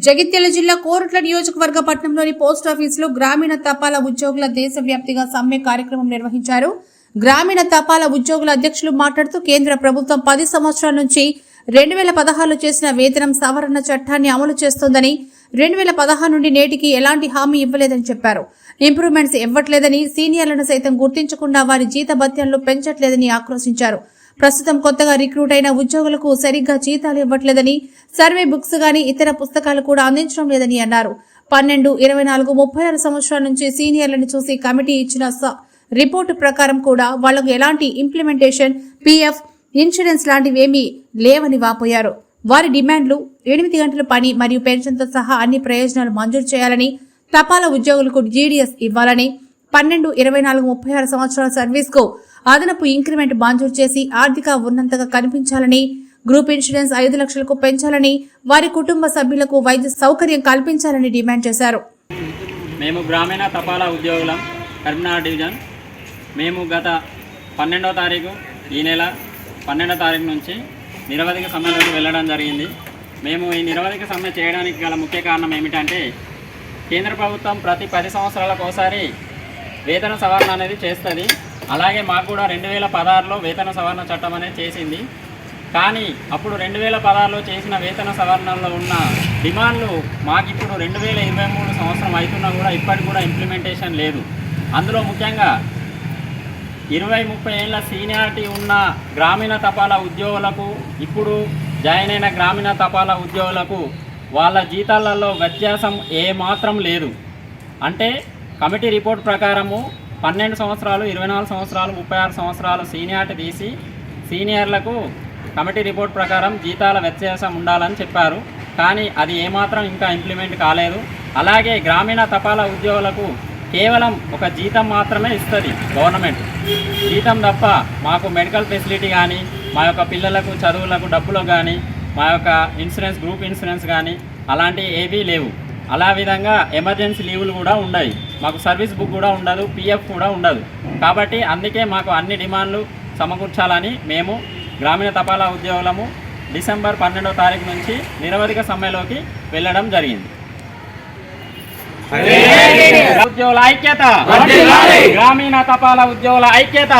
జగిత్యాల జిల్లా కోరుట్ల నియోజకవర్గ పట్టణంలోని పోస్టాఫీసులో గ్రామీణ తపాలా ఉద్యోగుల దేశవ్యాప్తంగా సమ్మె కార్యక్రమం నిర్వహించారు. గ్రామీణ తపాలా ఉద్యోగుల అధ్యక్షులు మాట్లాడుతూ కేంద్ర ప్రభుత్వం 10 సంవత్సరాల నుంచి 2016లో చేసిన వేతనం సవరణ చట్టాన్ని అమలు చేస్తోందని, 2016 నుండి నేటికి ఎలాంటి హామీ ఇవ్వలేదని చెప్పారు. ఇంప్రూవ్మెంట్స్ ఇవ్వట్లేదని, సీనియర్లను సైతం గుర్తించకుండా వారి జీతభత్యాలను పెంచట్లేదని ఆక్రోశించారు. ప్రస్తుతం కొత్తగా రిక్రూట్ అయిన ఉద్యోగులకు సరిగ్గా జీతాలు ఇవ్వట్లేదని, సర్వే బుక్స్ గానీ ఇతర పుస్తకాలు కూడా అందించడం లేదని అన్నారు. 12, 24, 36 సంవత్సరాల నుంచి సీనియర్లను చూసి కమిటీ ఇచ్చిన రిపోర్టు ప్రకారం కూడా వాళ్లకు ఎలాంటి ఇంప్లిమెంటేషన్, పీఎఫ్, ఇన్సూరెన్స్ లాంటివేమీ లేవని వాపోయారు. వారి డిమాండ్లు 8 గంటల పని మరియు పెన్షన్తో సహా అన్ని ప్రయోజనాలు మంజూరు చేయాలని, తపాలా ఉద్యోగులకు జీడీఎస్ ఇవ్వాలని, 12, 24, 36 సంవత్సరాల సర్వీస్కు అదనపు ఇంక్రిమెంట్ మంజూరు చేసి ఆర్థిక ఉన్నంతగా కనిపించాలని, గ్రూప్ ఇన్సూరెన్స్ 5 లక్షలకు పెంచాలని, వారి కుటుంబ సభ్యులకు వైద్య సౌకర్యం కల్పించాలని డిమాండ్ చేశారు. మేము గ్రామీణ తపాలా ఉద్యోగులం, కరీంనగర్ డివిజన్. మేము గత 12వ తారీఖు ఈ నెల 12వ తారీఖు నుంచి నిరవధిక సమ్మెలోకి వెళ్ళడం జరిగింది. మేము ఈ నిరవధిక సమ్మె చేయడానికి గల ముఖ్య కారణం ఏమిటంటే, కేంద్ర ప్రభుత్వం ప్రతి 10 సంవత్సరాలకు ఒకసారి వేతన సవరణ అనేది చేస్తుంది. అలాగే మాకు కూడా 2016లో వేతన సవరణ చట్టం అనేది చేసింది. కానీ అప్పుడు 2016లో చేసిన వేతన సవరణలో ఉన్న డిమాండ్లు మాకు ఇప్పుడు 2023 సంవత్సరం అవుతున్నా కూడా ఇప్పటికి కూడా ఇంప్లిమెంటేషన్ లేదు. అందులో ముఖ్యంగా 20-30 ఏళ్ళ సీనియారిటీ ఉన్న గ్రామీణ తపాలా ఉద్యోగులకు, ఇప్పుడు జాయిన్ అయిన గ్రామీణ తపాలా ఉద్యోగులకు వాళ్ళ జీతాలలో వ్యత్యాసం ఏమాత్రం లేదు. అంటే కమిటీ రిపోర్ట్ ప్రకారము 12 సంవత్సరాలు, 24 సంవత్సరాలు, 36 సంవత్సరాలు సీనియారిటీ తీసి సీనియర్లకు కమిటీ రిపోర్ట్ ప్రకారం జీతాల వ్యత్యాసం ఉండాలని చెప్పారు. కానీ అది ఏమాత్రం ఇంకా ఇంప్లిమెంట్ కాలేదు. అలాగే గ్రామీణ తపాలా ఉద్యోగులకు కేవలం ఒక జీతం మాత్రమే ఇస్తుంది గవర్నమెంట్. జీతం తప్ప మాకు మెడికల్ ఫెసిలిటీ కానీ, మా యొక్క పిల్లలకు చదువులకు డబ్బులు కానీ, మా యొక్క ఇన్సూరెన్స్, గ్రూప్ ఇన్సూరెన్స్ కానీ అలాంటివి ఏవీ లేవు. అలా విధంగా ఎమర్జెన్సీ లీవులు కూడా ఉండవు. మాకు సర్వీస్ బుక్ కూడా ఉండదు, పీఎఫ్ కూడా ఉండదు. కాబట్టి అందుకే మాకు అన్ని డిమాండ్లు సమకూర్చాలని మేము గ్రామీణ తపాలా ఉద్యోగులము డిసెంబర్ 12వ తారీఖు నుంచి నిరవధిక సమ్మెలోకి వెళ్ళడం జరిగింది. ఉద్యోగుల ఐక్యత, గ్రామీణ తపాలా ఉద్యోగుల ఐక్యత.